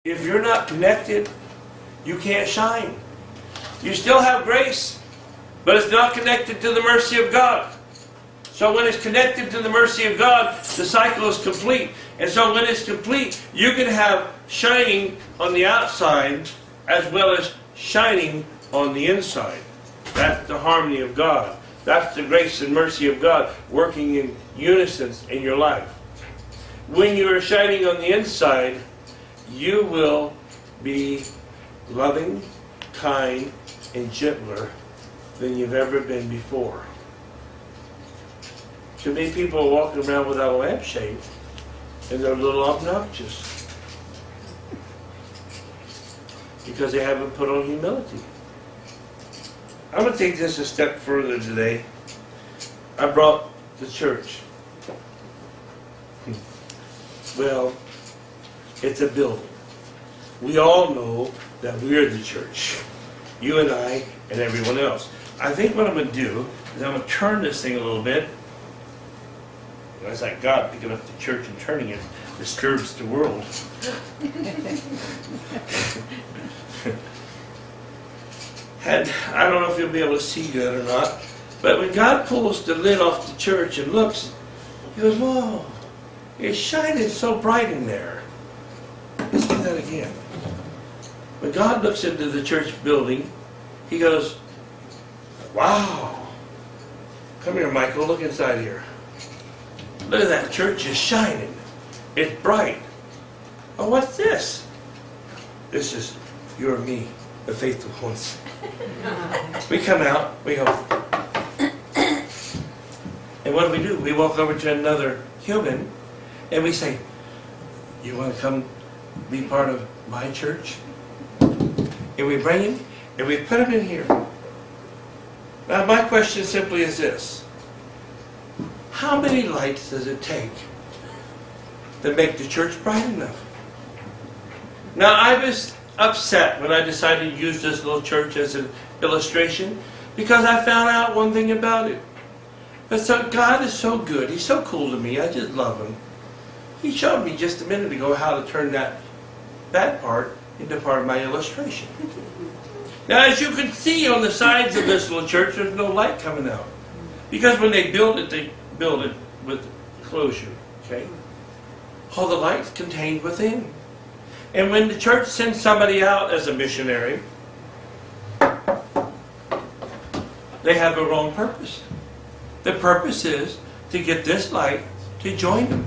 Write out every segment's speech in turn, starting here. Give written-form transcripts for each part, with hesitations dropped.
If you're not connected, you can't shine. You still have grace, but it's not connected to the mercy of God. So when it's connected to the mercy of God, the cycle is complete. And so when it's complete, you can have shining on the outside as well as shining on the inside. That's the harmony of God. That's the grace and mercy of God working in unison in your life. When you are shining on the inside, you will be loving, kind, and gentler than you've ever been before. Too many people are walking around without a lampshade, and they're a little obnoxious because they haven't put on humility. I'm going to take this a step further today. I brought the church. Well, it's a building. We all know that we're the church. You and I and everyone else. I think what I'm going to do is I'm going to turn this thing a little bit. It's like God picking up the church and turning it disturbs the world. And I don't know if you'll be able to see good or not, but when God pulls the lid off the church and looks, he goes, whoa, it's shining so bright in there. Let's do that again. When God looks into the church building, he goes, wow. Come here, Michael, look inside here. Look at that, church is shining. It's bright. Oh, what's this? This is you and me, the faithful ones. We come out, we go, and what do? We walk over to another human, and we say, you want to come be part of my church? And we bring him, and we put him in here. Now my question simply is this. How many lights does it take to make the church bright enough? Now I was upset when I decided to use this little church as an illustration because I found out one thing about it. But so God is so good. He's so cool to me. I just love him. He showed me just a minute ago how to turn that part into part of my illustration. Now as you can see on the sides of this little church, there's no light coming out. Because when they build it with closure. Okay? All the light's contained within. And when the church sends somebody out as a missionary, they have a wrong purpose. The purpose is to get this light to join them.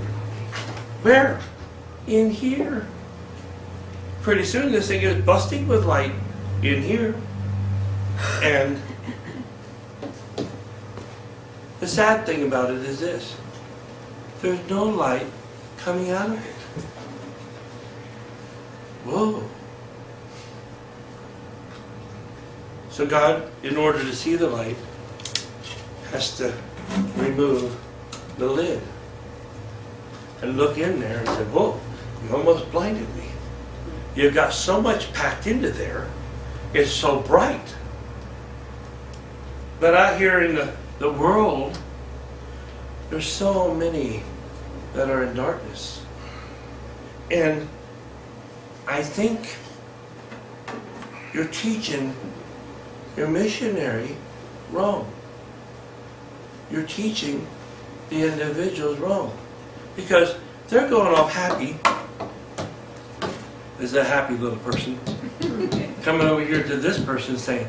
Where? In here. Pretty soon this thing is busting with light in here. And the sad thing about it is this. There's no light coming out of it. Whoa. So God, in order to see the light, has to remove the lid and look in there and say, whoa, you almost blinded me. You've got so much packed into there. It's so bright. But out here in the world, there's so many that are in darkness. And I think you're teaching your missionary wrong. You're teaching the individuals wrong. Because they're going off happy. There's a happy little person coming over here to this person saying,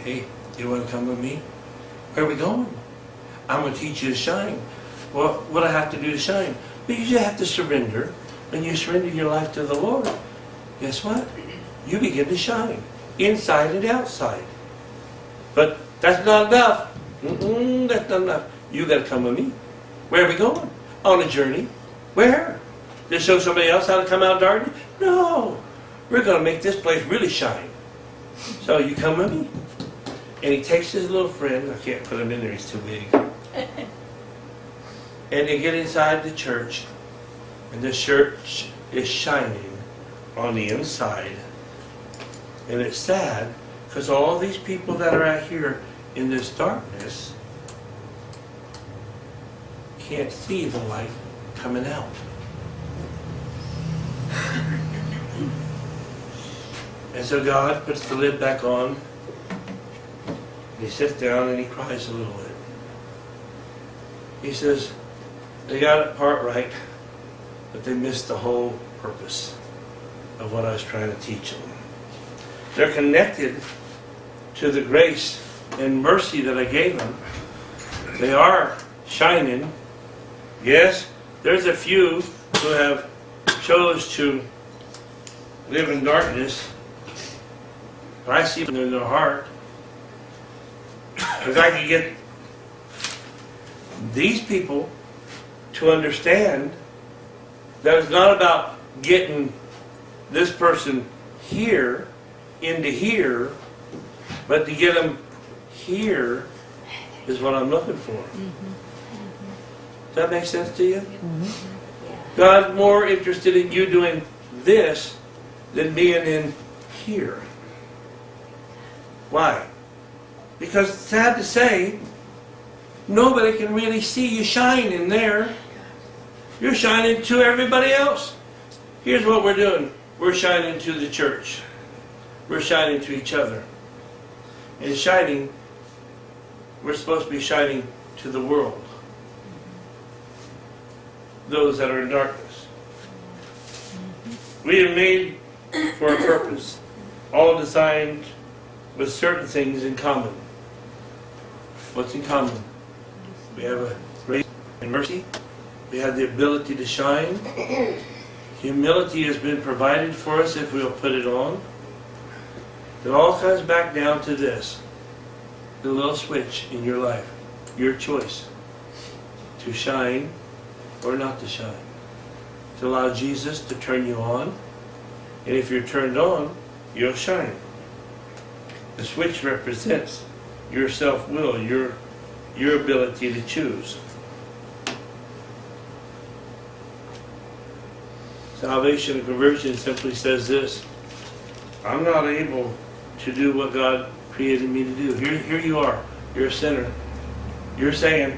hey, you want to come with me? Where are we going? I'm going to teach you to shine. Well, what do I have to do to shine? Because you have to surrender. When you surrender your life to the Lord, guess what? You begin to shine, inside and outside. But that's not enough. That's not enough. You got to come with me. Where are we going? On a journey. Where? To show somebody else how to come out of darkness? No. We're going to make this place really shine. So you come with me. And he takes his little friend. I can't put him in there. He's too big. And they get inside the church. And the church is shining on the inside. And it's sad because all these people that are out here in this darkness can't see the light coming out. And so God puts the lid back on. He sits down and he cries a little bit. He says, they got it part right, but they missed the whole purpose of what I was trying to teach them. They're connected to the grace and mercy that I gave them. They are shining. Yes, there's a few who have chose to live in darkness. But I see them in their heart. If I could get these people to understand that it's not about getting this person here into here, but to get them here is what I'm looking for. Does that make sense to you? God's more interested in you doing this than being in here. Why? Because it's sad to say, nobody can really see you shine in there. You're shining to everybody else. Here's what we're doing. We're shining to the church. We're shining to each other. And shining, we're supposed to be shining to the world. Those that are in darkness. We are made for a purpose. All designed with certain things in common. What's in common? We have a grace and mercy. We have the ability to shine. Humility has been provided for us if we'll put it on. It all comes back down to this. The little switch in your life. Your choice. To shine or not to shine. To allow Jesus to turn you on. And if you're turned on, you'll shine. The switch represents your self-will, your ability to choose. Salvation and conversion simply says this: I'm not able to do what God created me to do. Here you are. You're a sinner. You're saying,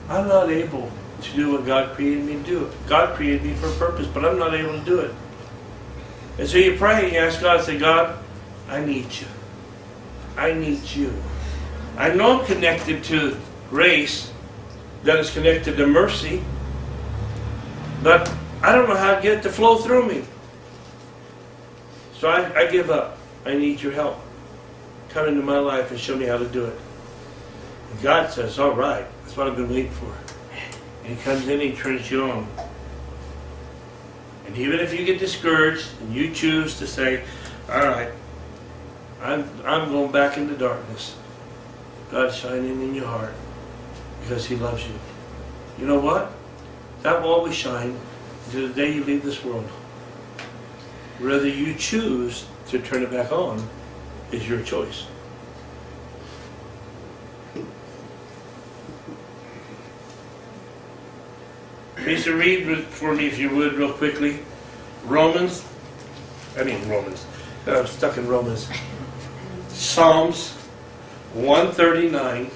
I'm not able to do what God created me to do. God created me for a purpose, but I'm not able to do it. And so you pray and you ask God, say, God, I need you. I need you. I know I'm connected to grace that is connected to mercy, but I don't know how to get it to flow through me. So I give up. I need your help. Come into my life and show me how to do it. And God says, all right, that's what I've been waiting for. And He comes in and He turns you on. And even if you get discouraged and you choose to say, all right, I'm going back into darkness, God's shining in your heart because He loves you. You know what? That will always shine until the day you leave this world. Whether you choose to turn it back on is your choice. Please read for me, if you would, real quickly. Romans. I'm stuck in Romans. Psalms 139,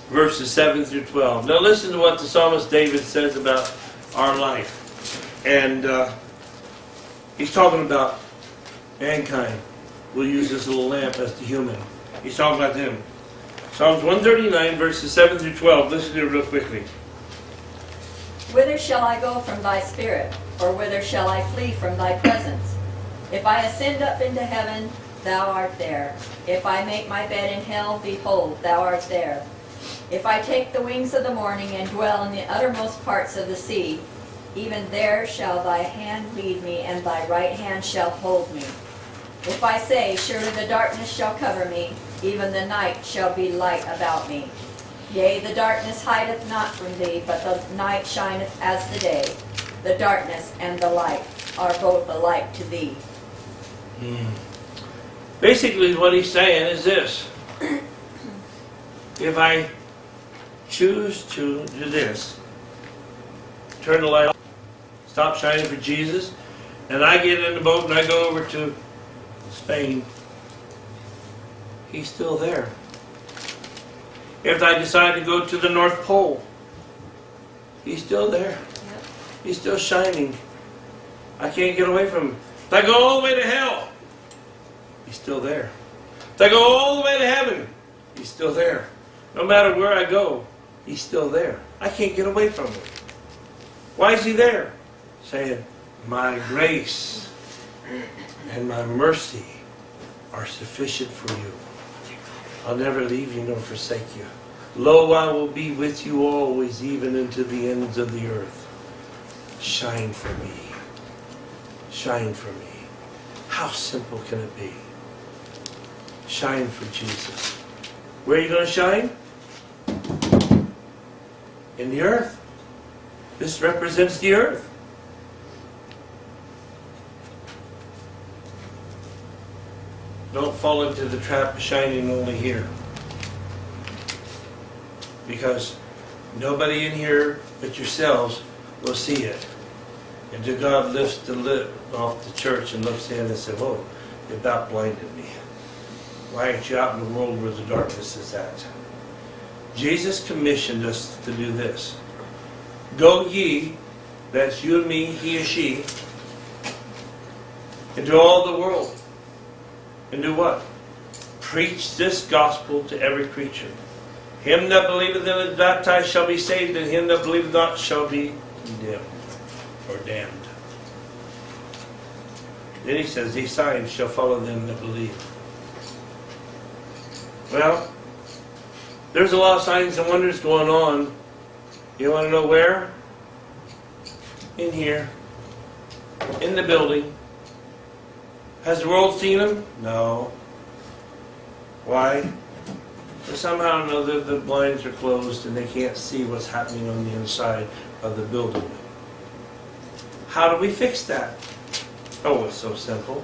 verses 7 through 12. Now listen to what the psalmist David says about our life. And he's talking about mankind. We'll use this little lamp as the human. He's talking about them. Psalms 139, verses 7 through 12. Listen to it real quickly. Whither shall I go from thy spirit? Or whither shall I flee from thy presence? If I ascend up into heaven, thou art there. If I make my bed in hell, behold, thou art there. If I take the wings of the morning and dwell in the uttermost parts of the sea, even there shall thy hand lead me, and thy right hand shall hold me. If I say, surely the darkness shall cover me, even the night shall be light about me. Yea, the darkness hideth not from thee, but the night shineth as the day. The darkness and the light are both alike to thee. Basically what he's saying is this. If I choose to do this, turn the light off, stop shining for Jesus, and I get in the boat and I go over to Spain, He's still there. If I decide to go to the North Pole, He's still there. Yep. He's still shining. I can't get away from Him. If I go all the way to hell, He's still there. If I go all the way to heaven, He's still there. No matter where I go, He's still there. I can't get away from Him. Why is He there? Saying, my grace and my mercy are sufficient for you. I'll never leave you nor forsake you. Lo, I will be with you always, even unto the ends of the earth. Shine for me. Shine for me. How simple can it be? Shine for Jesus. Where are you going to shine? In the earth. This represents the earth. Don't fall into the trap of shining only here. Because nobody in here but yourselves will see it. Until God lifts the lid off the church and looks in and says, whoa, you about blinded me. Why aren't you out in the world where the darkness is at? Jesus commissioned us to do this. Go ye, that's you and me, he or she, into all the world. And do what? Preach this gospel to every creature. Him that believeth and is baptized shall be saved, and him that believeth not shall be condemned or damned. Then he says, these signs shall follow them that believe. Well, there's a lot of signs and wonders going on. You want to know where? In here. In the building. Has the world seen them? No. Why? But somehow or another the blinds are closed and they can't see what's happening on the inside of the building. How do we fix that? Oh, it's so simple.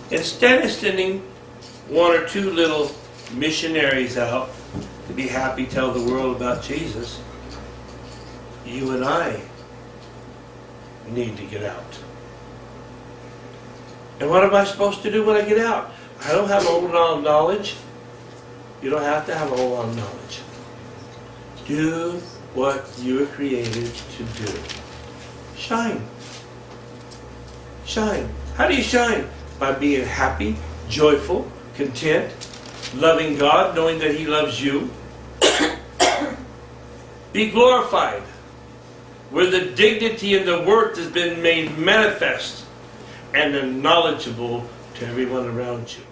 Instead of sending one or two little missionaries out to be happy, tell the world about Jesus, you and I need to get out. And what am I supposed to do when I get out? I don't have a whole lot of knowledge. You don't have to have a whole lot of knowledge. Do what you were created to do. Shine. Shine. How do you shine? By being happy, joyful, content, loving God, knowing that He loves you. Be glorified, where the dignity and the worth has been made manifest and knowledgeable to everyone around you.